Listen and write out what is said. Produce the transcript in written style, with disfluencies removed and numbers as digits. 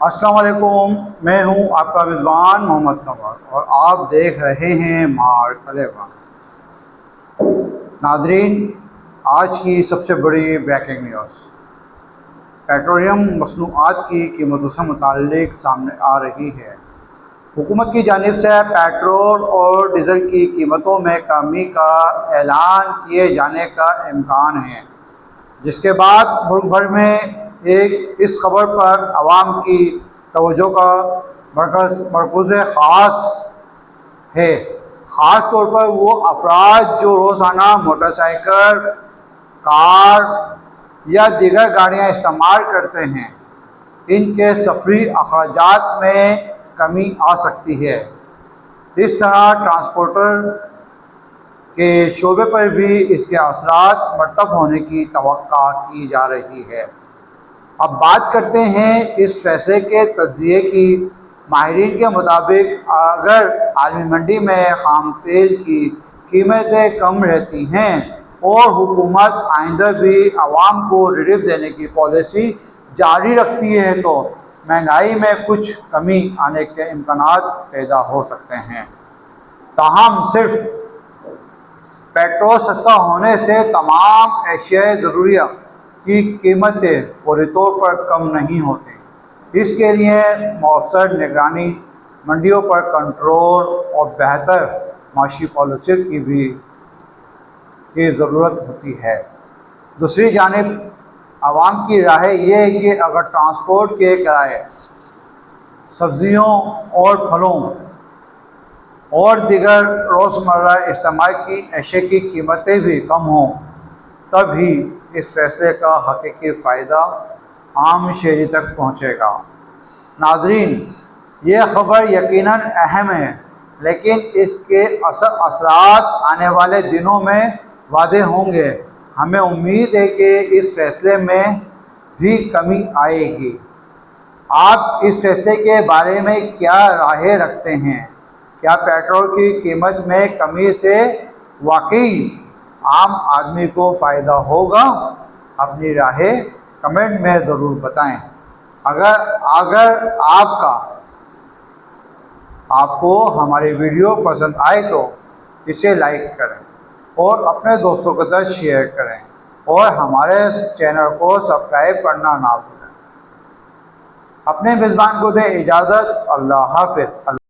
السلام علیکم، میں ہوں آپ کا میزبان محمد قمر اور آپ دیکھ رہے ہیں مار خلیفہ۔ ناظرین، آج کی سب سے بڑی بریکنگ نیوز پیٹرولیم مصنوعات کی قیمتوں سے متعلق سامنے آ رہی ہے۔ حکومت کی جانب سے پیٹرول اور ڈیزل کی قیمتوں میں کمی کا اعلان کیے جانے کا امکان ہے، جس کے بعد ملک بھر میں اس خبر پر عوام کی توجہ کا مرکز خاص ہے، خاص طور پر وہ افراد جو روزانہ موٹر سائیکل، کار یا دیگر گاڑیاں استعمال کرتے ہیں۔ ان کے سفری اخراجات میں کمی آ سکتی ہے۔ اس طرح ٹرانسپورٹر کے شعبے پر بھی اس کے اثرات مرتب ہونے کی توقع کی جا رہی ہے۔ اب بات کرتے ہیں اس فیصلے کے تجزیے کی۔ ماہرین کے مطابق اگر عالمی منڈی میں خام تیل کی قیمتیں کم رہتی ہیں اور حکومت آئندہ بھی عوام کو ریلیف دینے کی پالیسی جاری رکھتی ہے تو مہنگائی میں کچھ کمی آنے کے امکانات پیدا ہو سکتے ہیں۔ تاہم صرف پیٹرول سستا ہونے سے تمام اشیاء ضروریہ کی قیمتیں فوری طور پر کم نہیں ہوتیں۔ اس کے لیے مؤثر نگرانی، منڈیوں پر کنٹرول اور بہتر معاشی پالیسی کی ضرورت ہوتی ہے۔ دوسری جانب عوام کی رائے یہ ہے کہ اگر ٹرانسپورٹ کے کرائے، سبزیوں اور پھلوں اور دیگر روزمرہ استعمال کی اشیاء کی قیمتیں بھی کم ہوں، تب ہی اس فیصلے کا حقیقی فائدہ عام شہری تک پہنچے گا۔ ناظرین، یہ خبر یقیناً اہم ہے، لیکن اس کے اثرات آنے والے دنوں میں واضح ہوں گے۔ ہمیں امید ہے کہ اس فیصلے میں بھی کمی آئے گی۔ آپ اس فیصلے کے بارے میں کیا رائے رکھتے ہیں؟ کیا پیٹرول کی قیمت میں کمی سے واقعی عام آدمی کو فائدہ ہوگا؟ اپنی رائے کمنٹ میں ضرور بتائیں۔ اگر آپ کو ہماری ویڈیو پسند آئے تو اسے لائک کریں اور اپنے دوستوں کے ساتھ شیئر کریں اور ہمارے چینل کو سبسکرائب کرنا نہ بھولیں۔ اپنے میزبان کو دیں اجازت۔ اللہ حافظ۔